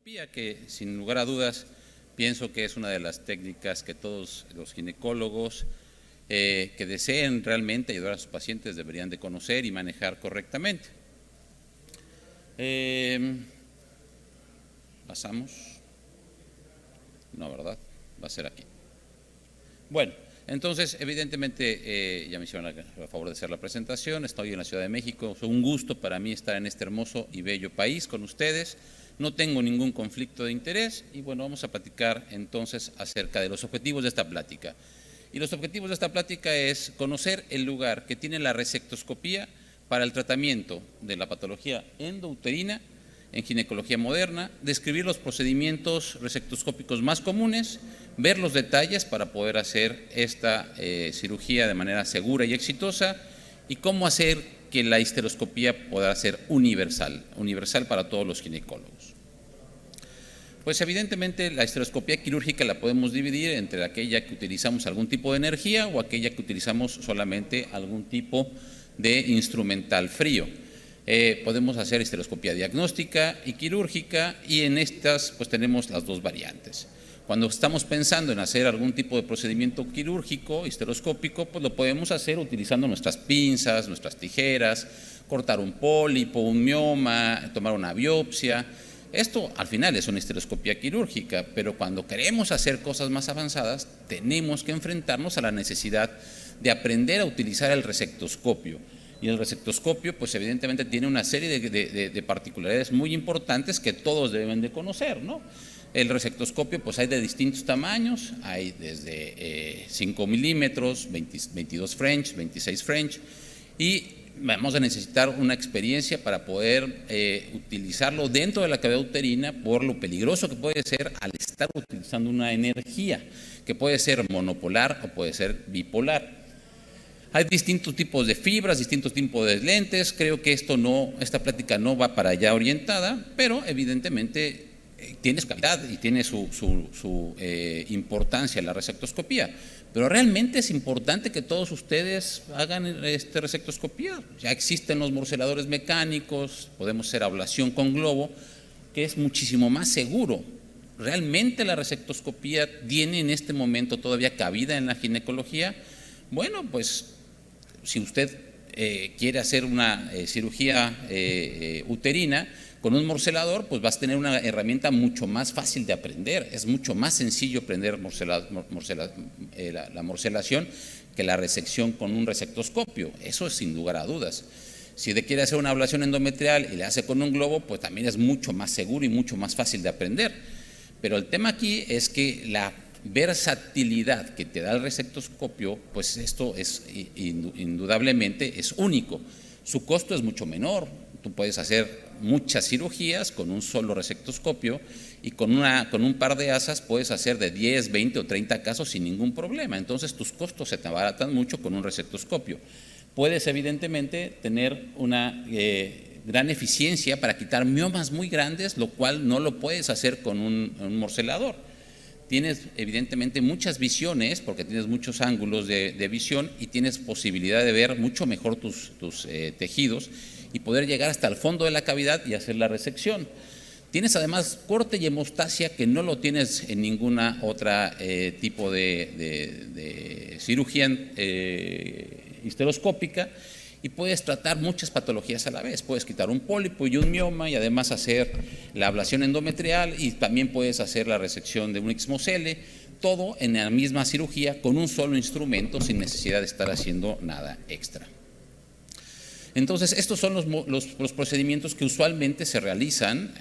histeroscopía, que sin lugar a dudas pienso que es una de las técnicas que todos los ginecólogos que deseen realmente ayudar a sus pacientes deberían de conocer y manejar correctamente. ¿Pasamos? No, ¿verdad? Va a ser aquí. Bueno, entonces evidentemente ya me hicieron el favor de hacer la presentación. Estoy en la Ciudad de México, es un gusto para mí estar en este hermoso y bello país con ustedes. No tengo ningún conflicto de interés y bueno, vamos a platicar entonces acerca de los objetivos de esta plática. Y los objetivos de esta plática es conocer el lugar que tiene la resectoscopía para el tratamiento de la patología endouterina en ginecología moderna, describir los procedimientos resectoscópicos más comunes, ver los detalles para poder hacer esta cirugía de manera segura y exitosa y cómo hacer que la histeroscopía pueda ser universal para todos los ginecólogos. Pues evidentemente la histeroscopía quirúrgica la podemos dividir entre aquella que utilizamos algún tipo de energía o aquella que utilizamos solamente algún tipo de instrumental frío. Podemos hacer histeroscopía diagnóstica y quirúrgica y en estas pues tenemos las dos variantes. Cuando estamos pensando en hacer algún tipo de procedimiento quirúrgico, histeroscópico, pues lo podemos hacer utilizando nuestras pinzas, nuestras tijeras, cortar un pólipo, un mioma, tomar una biopsia. Esto al final es una histeroscopía quirúrgica, pero cuando queremos hacer cosas más avanzadas, tenemos que enfrentarnos a la necesidad de aprender a utilizar el resectoscopio. Y el resectoscopio, pues evidentemente tiene una serie de particularidades muy importantes que todos deben de conocer, ¿no? El resectoscopio, pues hay de distintos tamaños, hay desde 5 milímetros, 22 French, 26 French, y vamos a necesitar una experiencia para poder utilizarlo dentro de la cavidad uterina por lo peligroso que puede ser al estar utilizando una energía, que puede ser monopolar o puede ser bipolar. Hay distintos tipos de fibras, distintos tipos de lentes. Creo que esta plática no va para allá orientada, pero evidentemente tiene su calidad y tiene su importancia la resectoscopía. Pero realmente es importante que todos ustedes hagan resectoscopía. Ya existen los morceladores mecánicos, podemos hacer ablación con globo, que es muchísimo más seguro. ¿Realmente la resectoscopía tiene en este momento todavía cabida en la ginecología? Bueno, pues si usted quiere hacer una cirugía uterina con un morcelador, pues vas a tener una herramienta mucho más fácil de aprender. Es mucho más sencillo aprender la morcelación que la resección con un resectoscopio. Eso es sin lugar a dudas. Si usted quiere hacer una ablación endometrial y le hace con un globo, pues también es mucho más seguro y mucho más fácil de aprender. Pero el tema aquí es que la versatilidad que te da el resectoscopio, pues esto es indudablemente es único. Su costo es mucho menor. Tú puedes hacer muchas cirugías con un solo resectoscopio y con un par de asas puedes hacer de 10, 20 o 30 casos sin ningún problema. Entonces tus costos se te abaratan mucho con un resectoscopio. Puedes evidentemente tener una gran eficiencia para quitar miomas muy grandes, lo cual no lo puedes hacer con un morcelador. Tienes evidentemente muchas visiones porque tienes muchos ángulos de visión y tienes posibilidad de ver mucho mejor tus tejidos y poder llegar hasta el fondo de la cavidad y hacer la resección. Tienes además corte y hemostasia que no lo tienes en ninguna otra tipo de cirugía histeroscópica y puedes tratar muchas patologías a la vez. Puedes quitar un pólipo y un mioma y además hacer la ablación endometrial y también puedes hacer la resección de un ixmocele, todo en la misma cirugía con un solo instrumento sin necesidad de estar haciendo nada extra. Entonces, estos son los procedimientos que usualmente se realizan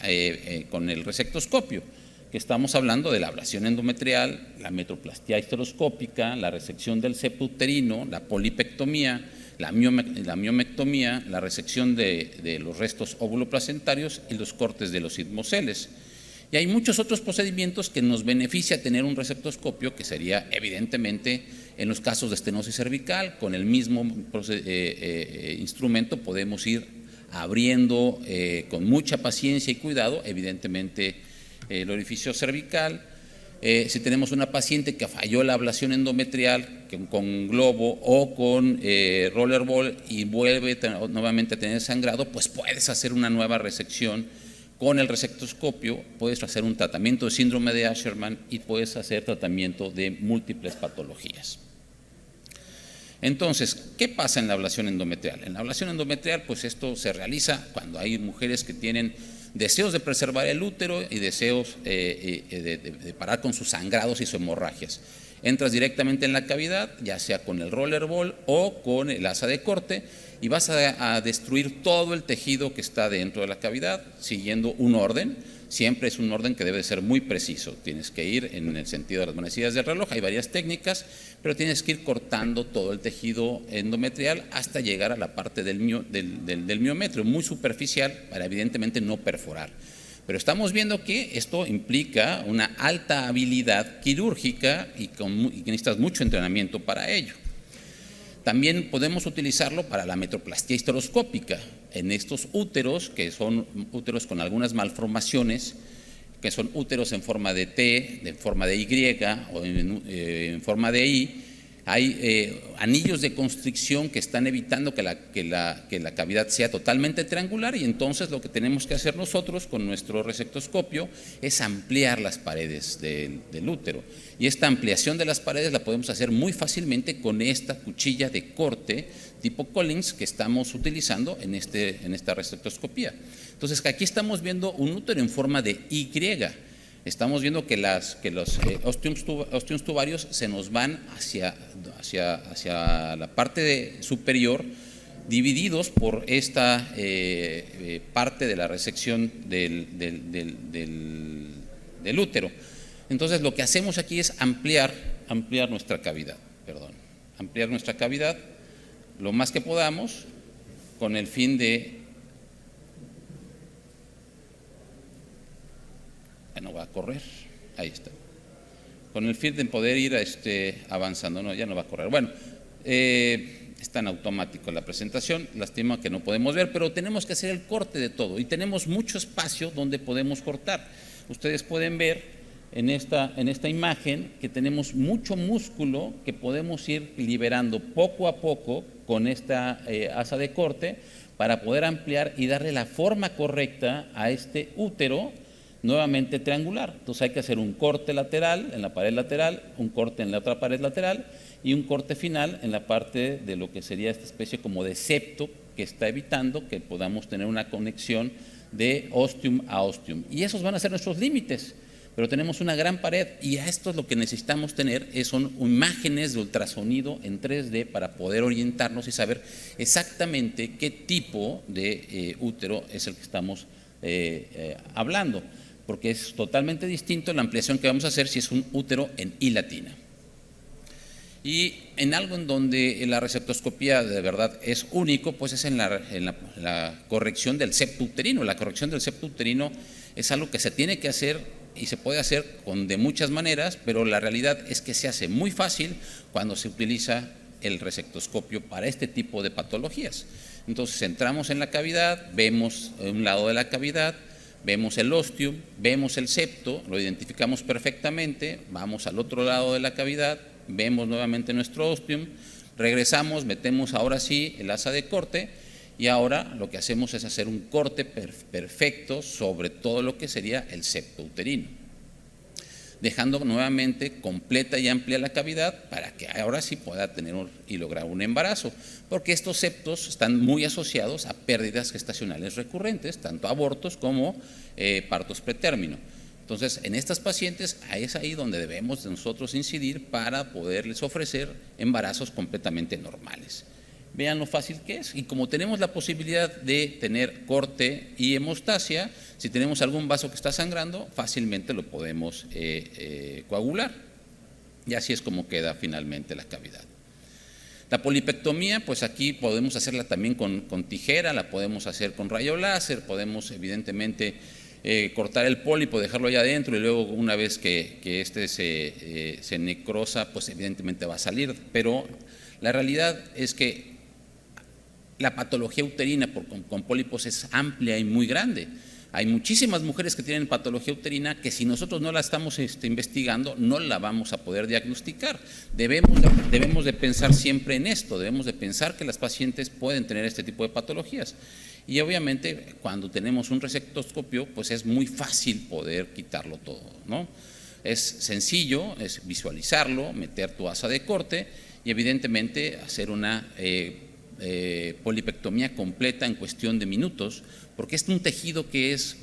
con el resectoscopio, que estamos hablando de la ablación endometrial, la metroplastia histeroscópica, la resección del septo uterino, la polipectomía, la miomectomía, la resección de los restos óvulo-placentarios y los cortes de los ixmoceles. Y hay muchos otros procedimientos que nos beneficia tener un resectoscopio, que sería evidentemente en los casos de estenosis cervical, con el mismo instrumento podemos ir abriendo con mucha paciencia y cuidado, evidentemente el orificio cervical. Si tenemos una paciente que falló la ablación endometrial con globo o con rollerball y vuelve nuevamente a tener sangrado, pues puedes hacer una nueva resección Con el resectoscopio puedes hacer un tratamiento de síndrome de Asherman y puedes hacer tratamiento de múltiples patologías. Entonces, ¿qué pasa en la ablación endometrial? En la ablación endometrial, pues esto se realiza cuando hay mujeres que tienen deseos de preservar el útero y deseos de parar con sus sangrados y sus hemorragias. Entras directamente en la cavidad, ya sea con el rollerball o con el asa de corte, y vas a destruir todo el tejido que está dentro de la cavidad, siguiendo un orden. Siempre es un orden que debe ser muy preciso. Tienes que ir en el sentido de las manecillas del reloj. Hay varias técnicas, pero tienes que ir cortando todo el tejido endometrial hasta llegar a la parte del miometrio, muy superficial, para evidentemente no perforar. Pero estamos viendo que esto implica una alta habilidad quirúrgica y que necesitas mucho entrenamiento para ello. También podemos utilizarlo para la metroplastia histeroscópica en estos úteros, que son úteros con algunas malformaciones, que son úteros en forma de T, en forma de Y o en forma de I. Hay anillos de constricción que están evitando que la cavidad sea totalmente triangular, y entonces lo que tenemos que hacer nosotros con nuestro resectoscopio es ampliar las paredes del útero. Y esta ampliación de las paredes la podemos hacer muy fácilmente con esta cuchilla de corte tipo Collins que estamos utilizando en esta resectoscopía. Entonces aquí estamos viendo un útero en forma de Y. Estamos viendo que los ostiums tubarios se nos van hacia la parte superior, divididos por esta parte de la resección del útero. Entonces lo que hacemos aquí es ampliar nuestra cavidad, ampliar nuestra cavidad lo más que podamos, con el fin de… no va a correr, ahí está, con el fin de poder ir avanzando. No, ya no va a correr. Bueno, está en automático la presentación, lástima que no podemos ver, pero tenemos que hacer el corte de todo y tenemos mucho espacio donde podemos cortar. Ustedes pueden ver en esta imagen que tenemos mucho músculo que podemos ir liberando poco a poco con esta asa de corte para poder ampliar y darle la forma correcta a este útero nuevamente triangular. Entonces hay que hacer un corte lateral en la pared lateral, un corte en la otra pared lateral y un corte final en la parte de lo que sería esta especie como de septo que está evitando que podamos tener una conexión de ostium a ostium. Y esos van a ser nuestros límites, pero tenemos una gran pared y a esto es lo que necesitamos tener, son imágenes de ultrasonido en 3D para poder orientarnos y saber exactamente qué tipo de útero es el que estamos hablando, porque es totalmente distinto la ampliación que vamos a hacer si es un útero en I latina. Y en algo en donde la resectoscopía de verdad es único, pues es en la corrección del septo uterino. La corrección del septo uterino es algo que se tiene que hacer y se puede hacer de muchas maneras, pero la realidad es que se hace muy fácil cuando se utiliza el resectoscopio para este tipo de patologías. Entonces entramos en la cavidad, vemos un lado de la cavidad, vemos el ostium, vemos el septo, lo identificamos perfectamente, vamos al otro lado de la cavidad, vemos nuevamente nuestro ostium, regresamos, metemos ahora sí el asa de corte y ahora lo que hacemos es hacer un corte perfecto sobre todo lo que sería el septo uterino, dejando nuevamente completa y amplia la cavidad para que ahora sí pueda tener y lograr un embarazo, porque estos septos están muy asociados a pérdidas gestacionales recurrentes, tanto abortos como partos pretérmino. Entonces, en estas pacientes es ahí donde debemos nosotros incidir para poderles ofrecer embarazos completamente normales. Vean lo fácil que es, y como tenemos la posibilidad de tener corte y hemostasia, si tenemos algún vaso que está sangrando, fácilmente lo podemos coagular, y así es como queda finalmente la cavidad. La polipectomía, pues aquí podemos hacerla también con tijera, la podemos hacer con rayo láser, podemos evidentemente cortar el pólipo, dejarlo allá adentro y luego una vez que este se necrosa, pues evidentemente va a salir, pero la realidad es que la patología uterina con pólipos es amplia y muy grande. Hay muchísimas mujeres que tienen patología uterina que si nosotros no la estamos investigando no la vamos a poder diagnosticar. Debemos de pensar siempre en esto, debemos de pensar que las pacientes pueden tener este tipo de patologías. Y obviamente cuando tenemos un resectoscopio, pues es muy fácil poder quitarlo todo, ¿no? Es sencillo, es visualizarlo, meter tu asa de corte y evidentemente hacer una polipectomía completa en cuestión de minutos, porque es un tejido que es,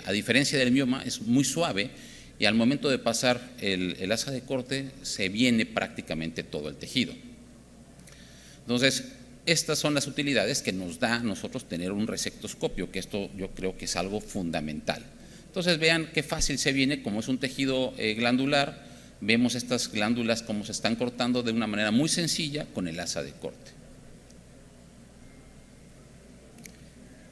a diferencia del mioma, es muy suave y al momento de pasar el asa de corte se viene prácticamente todo el tejido. Entonces, estas son las utilidades que nos da a nosotros tener un resectoscopio, que esto yo creo que es algo fundamental. Entonces vean qué fácil se viene, como es un tejido glandular, vemos estas glándulas como se están cortando de una manera muy sencilla con el asa de corte.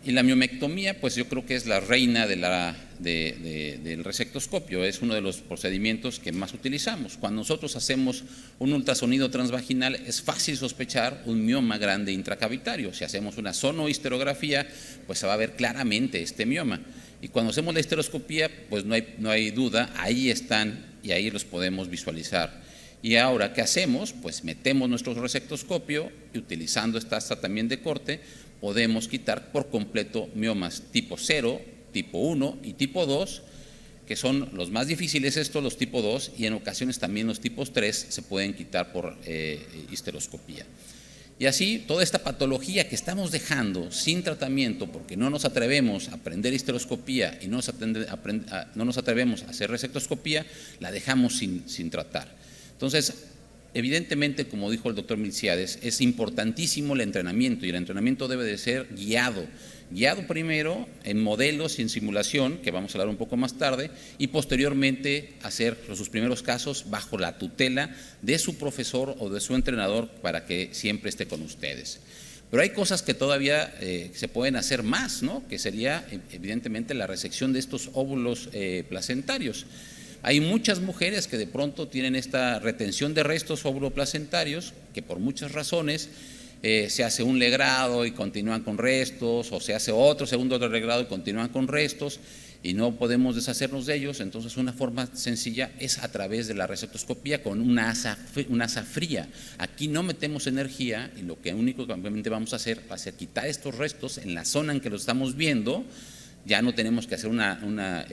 Y la miomectomía, pues yo creo que es la reina del resectoscopio, es uno de los procedimientos que más utilizamos. Cuando nosotros hacemos un ultrasonido transvaginal es fácil sospechar un mioma grande intracavitario. Si hacemos una sonohisterografía, pues se va a ver claramente este mioma. Y cuando hacemos la histeroscopía, pues no hay duda, ahí están y ahí los podemos visualizar. Y ahora, ¿qué hacemos? Pues metemos nuestro resectoscopio y utilizando esta asa también de corte, podemos quitar por completo miomas tipo 0, tipo 1 y tipo 2, que son los más difíciles estos, los tipo 2, y en ocasiones también los tipos 3 se pueden quitar por histeroscopía. Y así, toda esta patología que estamos dejando sin tratamiento porque no nos atrevemos a aprender histeroscopía y no nos atrevemos a hacer resectoscopía, la dejamos sin tratar. Entonces, evidentemente, como dijo el doctor Milciades, es importantísimo el entrenamiento y el entrenamiento debe de ser guiado primero en modelos y en simulación, que vamos a hablar un poco más tarde, y posteriormente hacer sus primeros casos bajo la tutela de su profesor o de su entrenador para que siempre esté con ustedes. Pero hay cosas que todavía se pueden hacer más, ¿no? Que sería evidentemente la resección de estos óvulos placentarios. Hay muchas mujeres que de pronto tienen esta retención de restos óvuloplacentarios, que por muchas razones se hace un legrado y continúan con restos, o se hace otro segundo legrado y continúan con restos, y no podemos deshacernos de ellos. Entonces una forma sencilla es a través de la resectoscopía con una asa fría. Aquí no metemos energía y lo que únicamente vamos a hacer va a ser quitar estos restos en la zona en que los estamos viendo. Ya no tenemos que hacer una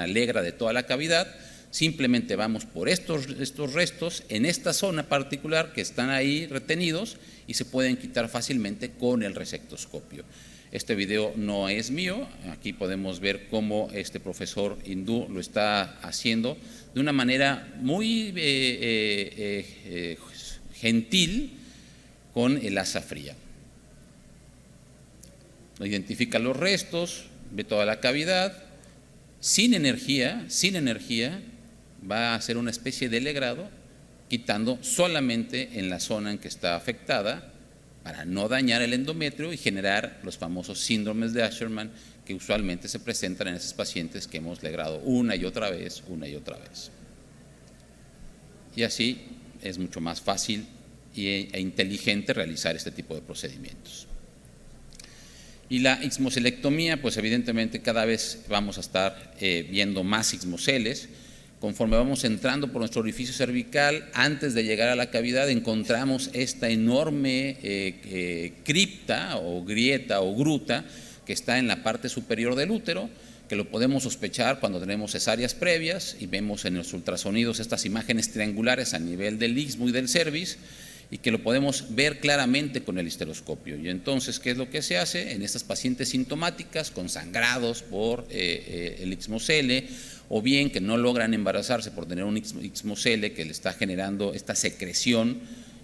legra de toda la cavidad, simplemente vamos por estos restos en esta zona particular que están ahí retenidos y se pueden quitar fácilmente con el resectoscopio. Este video no es mío, aquí podemos ver cómo este profesor hindú lo está haciendo de una manera muy gentil con el asa fría. Identifica los restos, ve toda la cavidad, sin energía, va a hacer una especie de legrado, quitando solamente en la zona en que está afectada para no dañar el endometrio y generar los famosos síndromes de Asherman que usualmente se presentan en esos pacientes que hemos legrado una y otra vez. Y así es mucho más fácil e inteligente realizar este tipo de procedimientos. Y la ixmocelectomía, pues evidentemente cada vez vamos a estar viendo más ixmoceles. Conforme vamos entrando por nuestro orificio cervical, antes de llegar a la cavidad encontramos esta enorme cripta o grieta o gruta que está en la parte superior del útero, que lo podemos sospechar cuando tenemos cesáreas previas y vemos en los ultrasonidos estas imágenes triangulares a nivel del istmo y del cervix, y que lo podemos ver claramente con el histeroscopio. Y entonces, ¿qué es lo que se hace? En estas pacientes sintomáticas con sangrados por el ixmocele, o bien que no logran embarazarse por tener un ixmocele que le está generando esta secreción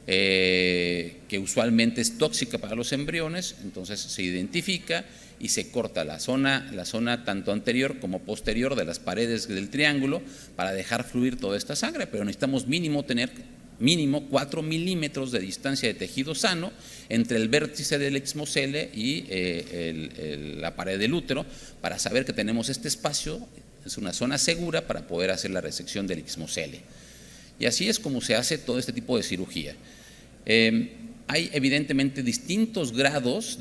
que usualmente es tóxica para los embriones, entonces se identifica y se corta la zona tanto anterior como posterior de las paredes del triángulo para dejar fluir toda esta sangre, pero necesitamos tener 4 milímetros de distancia de tejido sano entre el vértice del ixmocele y la pared del útero para saber que tenemos este espacio, es una zona segura para poder hacer la resección del ixmocele. Y así es como se hace todo este tipo de cirugía. Hay evidentemente distintos grados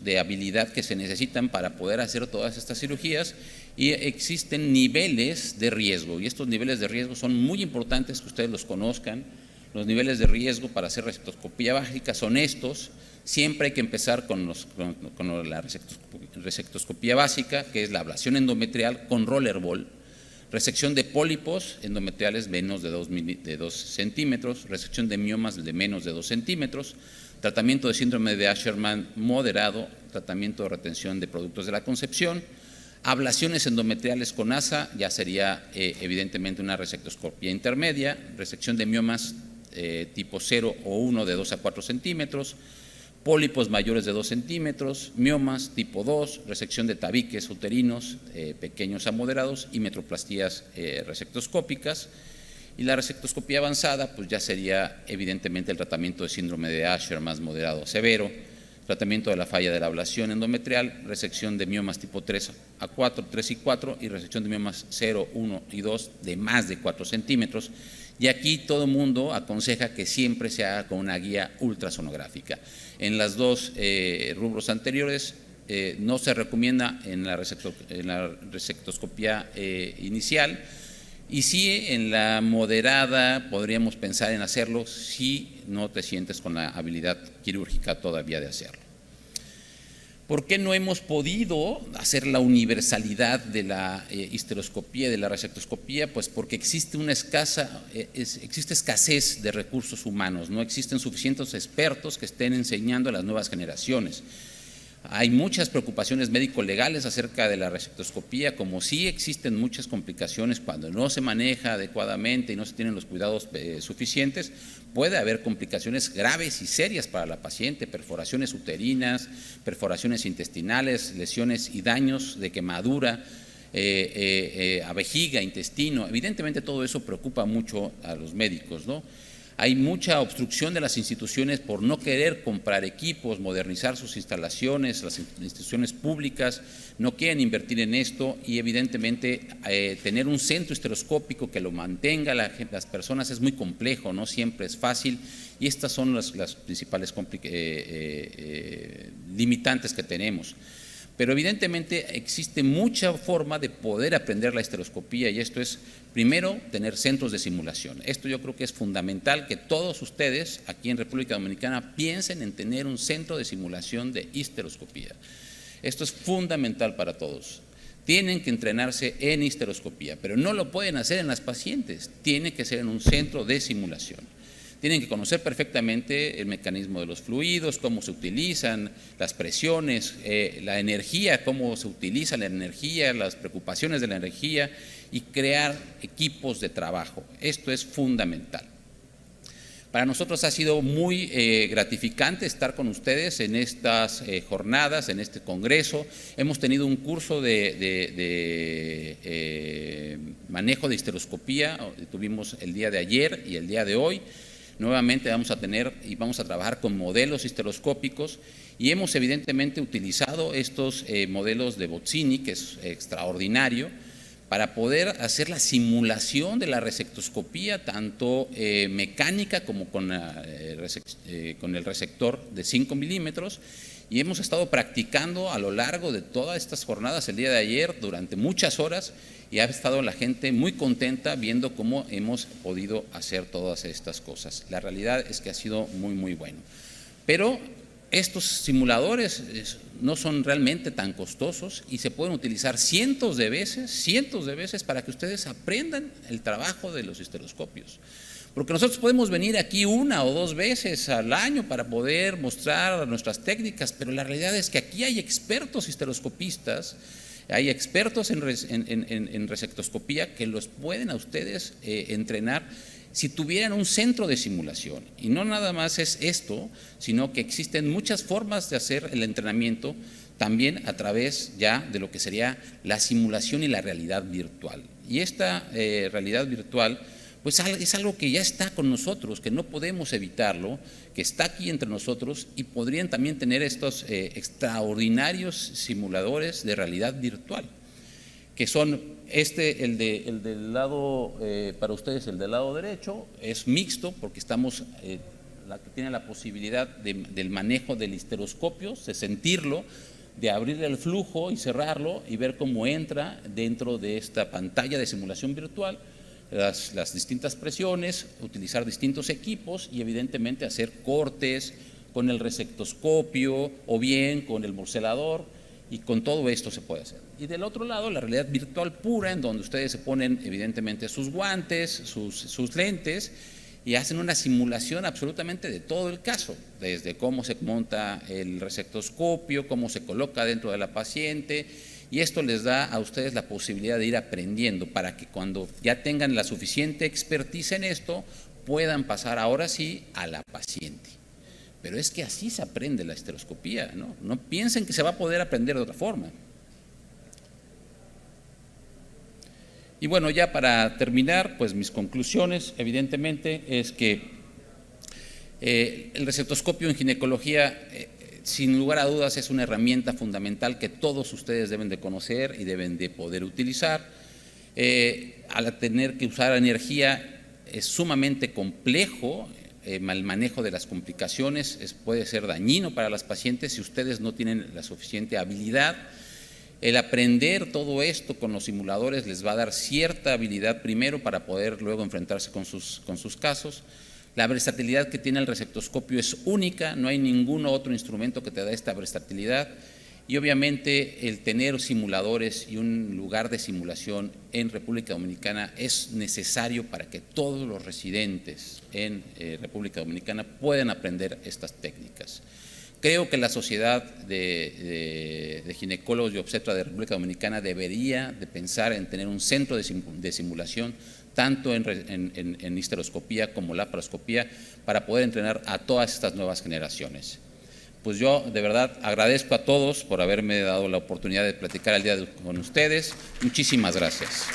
de habilidad que se necesitan para poder hacer todas estas cirugías y existen niveles de riesgo, y estos niveles de riesgo son muy importantes que ustedes los conozcan. Los niveles de riesgo para hacer resectoscopía básica son estos: Siempre hay que empezar con la resectoscopía básica, que es la ablación endometrial con rollerball, resección de pólipos endometriales menos de 2 centímetros, resección de miomas de menos de 2 centímetros, tratamiento de síndrome de Asherman moderado, tratamiento de retención de productos de la concepción, ablaciones endometriales con ASA, ya sería evidentemente una resectoscopía intermedia, resección de miomas tipo 0 o 1 de 2 a 4 centímetros, pólipos mayores de 2 centímetros, miomas tipo 2, resección de tabiques uterinos pequeños a moderados y metroplastías resectoscópicas. Y la resectoscopía avanzada, pues ya sería evidentemente el tratamiento de síndrome de Asher más moderado a severo, tratamiento de la falla de la ablación endometrial, resección de miomas tipo 3 y 4 y resección de miomas 0, 1 y 2 de más de 4 centímetros. Y aquí todo el mundo aconseja que siempre se haga con una guía ultrasonográfica. En las dos rubros anteriores no se recomienda en la resectoscopía inicial, y sí en la moderada podríamos pensar en hacerlo si no te sientes con la habilidad quirúrgica todavía de hacerlo. ¿Por qué no hemos podido hacer la universalidad de la histeroscopía y de la resectoscopía? Pues porque existe escasez de recursos humanos, no existen suficientes expertos que estén enseñando a las nuevas generaciones. Hay muchas preocupaciones médico-legales acerca de la resectoscopía, como sí existen muchas complicaciones cuando no se maneja adecuadamente y no se tienen los cuidados suficientes. Puede haber complicaciones graves y serias para la paciente, perforaciones uterinas, perforaciones intestinales, lesiones y daños de quemadura a vejiga, intestino. Evidentemente todo eso preocupa mucho a los médicos, ¿no? Hay mucha obstrucción de las instituciones por no querer comprar equipos, modernizar sus instalaciones, las instituciones públicas no quieren invertir en esto y evidentemente tener un centro histeroscópico que lo mantenga las personas es muy complejo, no siempre es fácil, y estas son las principales limitantes que tenemos. Pero evidentemente existe mucha forma de poder aprender la histeroscopía, y esto es, primero, tener centros de simulación. Esto yo creo que es fundamental que todos ustedes aquí en República Dominicana piensen en tener un centro de simulación de histeroscopía. Esto es fundamental para todos. Tienen que entrenarse en histeroscopía, pero no lo pueden hacer en las pacientes, tiene que ser en un centro de simulación. Tienen que conocer perfectamente el mecanismo de los fluidos, cómo se utilizan, las presiones, la energía, cómo se utiliza la energía, las preocupaciones de la energía y crear equipos de trabajo. Esto es fundamental. Para nosotros ha sido muy gratificante estar con ustedes en estas jornadas, en este congreso. Hemos tenido un curso de manejo de histeroscopía, tuvimos el día de ayer y el día de hoy. Nuevamente vamos a tener y vamos a trabajar con modelos histeroscópicos, y hemos evidentemente utilizado estos modelos de Bozzini, que es extraordinario, para poder hacer la simulación de la resectoscopía, tanto mecánica como con el resector de 5 milímetros, y hemos estado practicando a lo largo de todas estas jornadas el día de ayer durante muchas horas, y ha estado la gente muy contenta viendo cómo hemos podido hacer todas estas cosas. La realidad es que ha sido muy, muy bueno. Pero estos simuladores no son realmente tan costosos y se pueden utilizar cientos de veces para que ustedes aprendan el trabajo de los histeroscopios. Porque nosotros podemos venir aquí 1 o 2 veces al año para poder mostrar nuestras técnicas, pero la realidad es que aquí hay expertos histeroscopistas, hay expertos en resectoscopía que los pueden a ustedes entrenar si tuvieran un centro de simulación. Y no nada más es esto, sino que existen muchas formas de hacer el entrenamiento también a través ya de lo que sería la simulación y la realidad virtual. Y esta realidad virtual pues es algo que ya está con nosotros, que no podemos evitarlo, que está aquí entre nosotros, y podrían también tener estos extraordinarios simuladores de realidad virtual, que son el del lado, para ustedes el del lado derecho, es mixto porque estamos, la que tiene la posibilidad del manejo del histeroscopio, de sentirlo, de abrir el flujo y cerrarlo y ver cómo entra dentro de esta pantalla de simulación virtual, las distintas presiones, utilizar distintos equipos y evidentemente hacer cortes, con el resectoscopio o bien con el morcelador, y con todo esto se puede hacer. Y del otro lado, la realidad virtual pura, en donde ustedes se ponen evidentemente sus guantes, sus lentes, y hacen una simulación absolutamente de todo el caso, desde cómo se monta el resectoscopio, cómo se coloca dentro de la paciente, y esto les da a ustedes la posibilidad de ir aprendiendo para que cuando ya tengan la suficiente expertise en esto, puedan pasar ahora sí a la paciente. Pero es que así se aprende la estereoscopía, ¿no? No piensen que se va a poder aprender de otra forma. Y bueno, ya para terminar, pues mis conclusiones, evidentemente, es que el resectoscopio en ginecología, sin lugar a dudas, es una herramienta fundamental que todos ustedes deben de conocer y deben de poder utilizar. Al tener que usar energía, es sumamente complejo. El manejo de las complicaciones puede ser dañino para las pacientes si ustedes no tienen la suficiente habilidad. El aprender todo esto con los simuladores les va a dar cierta habilidad primero para poder luego enfrentarse con sus casos. La versatilidad que tiene el resectoscopio es única, no hay ningún otro instrumento que te da esta versatilidad. Y obviamente el tener simuladores y un lugar de simulación en República Dominicana es necesario para que todos los residentes en República Dominicana puedan aprender estas técnicas. Creo que la Sociedad de Ginecólogos y Obstetras de República Dominicana debería de pensar en tener un centro de simulación tanto en histeroscopía como laparoscopía para poder entrenar a todas estas nuevas generaciones. Pues yo de verdad agradezco a todos por haberme dado la oportunidad de platicar el día con ustedes. Muchísimas gracias.